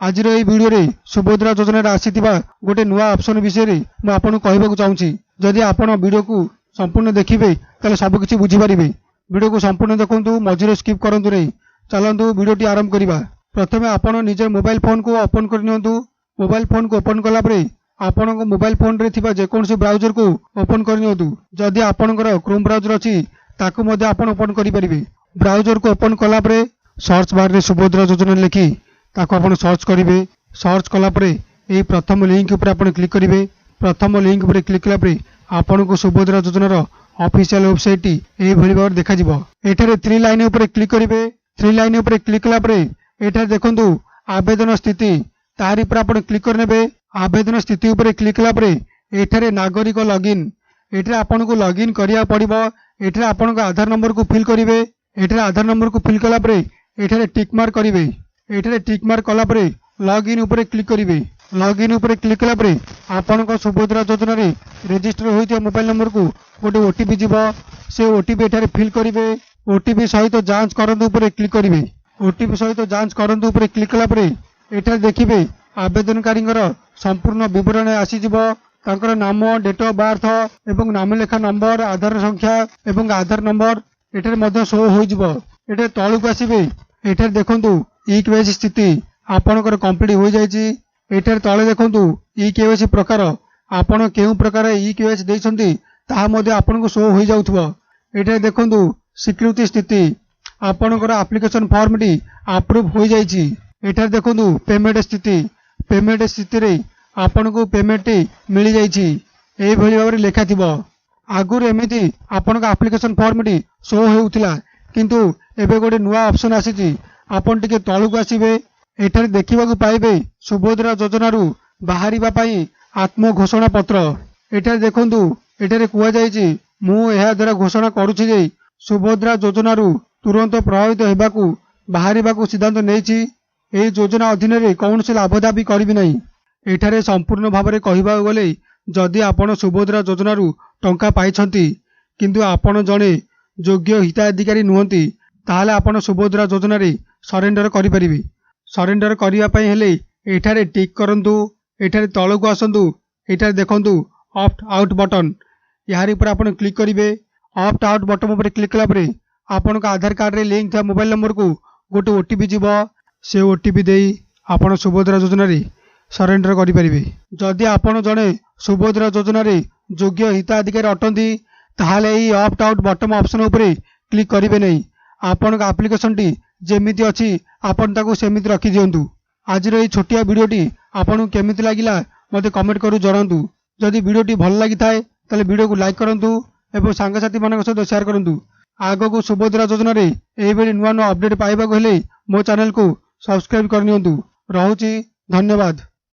आजिर एई video रे सुभद्रा योजना रे आसीथिबा गोटे नुआ ऑप्शन विषय रे मैं आपन कहबाकू चाहूँगी। जदि आपण वीडियो को संपूर्ण देखिबे ताले सब किछि बुझी परिबे। वीडियो को संपूर्ण देखंतु, मझिरे स्किप करंतु रे। चलंतु वीडियोटी आरंभ करिबा। प्रथमे आपण निजर मोबाइल फोन को ओपन कर नियंतु। मोबाइल फोन को ओपन कला परे आपण को मोबाइल फोन रे थिबा जे कोनसी ब्राउजर को ओपन कर नियंतु। जदि आपणकर क्रोम ब्राउजर अछि ताको मध्ये आपण ओपन करि परिबे। ब्राउजर को ओपन कला परे सर्च बार रे सुभद्रा योजना लिखि ताको आपण सर्च करिवे। सर्च कला परे एई प्रथम लिंक ऊपर आपण क्लिक करिवे। प्रथम लिंक ऊपर क्लिक कला परे आपण को सुभद्रा योजना रो ऑफिशियल वेबसाइट एई भली भाव देखा जिवो। एठारे 3 लाइन ऊपर क्लिक करिवे। 3 लाइन ऊपर क्लिक कला परे एठारे देखंतु आवेदन स्थिति तारि पर आपण क्लिक करनेबे। आवेदन स्थिति ऊपर क्लिक कला परे एठारे नागरिक लॉगिन एठारे आपण को लॉगिन करिया पड़िबो। एठारे आपण को आधार नंबर को फिल करिवे। एठारे आधार नंबर को फिल कला परे एठारे टिक मार्क करिवे। एठारे टिक मार्क कला परे लॉगिन ऊपर क्लिक करिवे। लॉगिन ऊपर क्लिक कला परे आपण को सुभद्रा योजना रे रजिस्टर होइते मोबाइल नंबर को गोटे ओटीपी जीवो। से ओटीपी एठारे फिल करिवे। ओटीपी सहित जांच करंतु ऊपर क्लिक करिवे। ओटीपी सहित जांच करंतु ऊपर क्लिक कला परे एठारे देखिबे आवेदनकारींकर संपूर्ण विवरण आसी जिवो। तांकर नाम, डेट ऑफ बर्थ एवं नाम लेखा नंबर, आधार संख्या एवं आधार नंबर एठारे मध्ये शो होई जिवो। एठारे तळुक आसीबे। एठारे देखंतु ई केवाईसी स्थिति आपणकर कंप्लीट हो जायछि। एठारे तळे देखंतु ई केवाईसी प्रकार आपण केउ प्रकार ई केवाईसी दैछंती ताहा मध्ये आपनको शो होई जाउथबो। एठारे देखंतु स्वीकृति स्थिति आपणकर एप्लिकेशन फॉर्म टी अप्रूव हो जायछि। एठारे देखंतु पेमेंट स्थिति रे आपनको पेमेंट मिली जायछि। एई भली भाबरे लेखा थिबो। आगुर एमिति आपनको एप्लिकेशन फॉर्म टी शो हेउथिला, किंतु एबे गोटे नुआ ऑप्शन आसीछि। आपण टिके तळुक आसीबे। एठारे देखिबाकू पाइबे सुभद्रा योजना रु बाहरिबा पई आत्म घोषणा पत्र। एठारे देखंतु एठारे कुआ जायछि मु एहा द्वारा घोषणा करूछि जे सुभद्रा योजना रु तुरंत प्रभावित हेबाकू बाहरिबाकू सिद्धांत नेछि। एई योजना अधीन रे कौनसी लाभ दाबी करिबि नहीं। एठारे संपूर्ण भाबरे कहिबा गले जदि आपण सुभद्रा योजना रु टंका पाइछंती किंतु आपण जणे योग्य हिताधिकारी नुहंती ताहाले आपण सुभद्रा योजना रे सरेंडर करि परिबे। सरेंडर करिया पई हेले एठारे टिक करंतु। एठारे तळको आसंतु। एठारे देखंतु ऑप्ट आउट बटन यारी पर आपण क्लिक करिवे। ऑप्ट आउट बटन ऊपर क्लिक कला परे आपण का आधार कार्ड रे लिंक था मोबाइल नंबर को गोटे ओटीपी जीवो। से ओटीपी देई आपण सुभद्रा योजना रे सरेंडर करि परिबे। जदि आपण जणे सुभद्रा योजना रे योग्य हिताधिकारी अटंती ताहाले एई ऑप्ट आउट बटन ऑप्शन ऊपर क्लिक करिवे नहीं। आपण का एप्लिकेशन टी जेमिति अछि आपण ताको सेमिति रखि दियंतु। आजिर एई छोटिया वीडियोटी आपन केमिति लागिला मते कमेंट करू जणांतु। जदि वीडियोटी भल लागि थाए ताले वीडियो को लाइक करंतु एवं सांगसाथी मानक सहित शेयर करंतु। आगो सुभद्रा योजना रे एई बेली नुआ नुआ अपडेट पाइबा को हेले मो चैनल को सब्सक्राइब करनियंतु। रहुछि, धन्यवाद।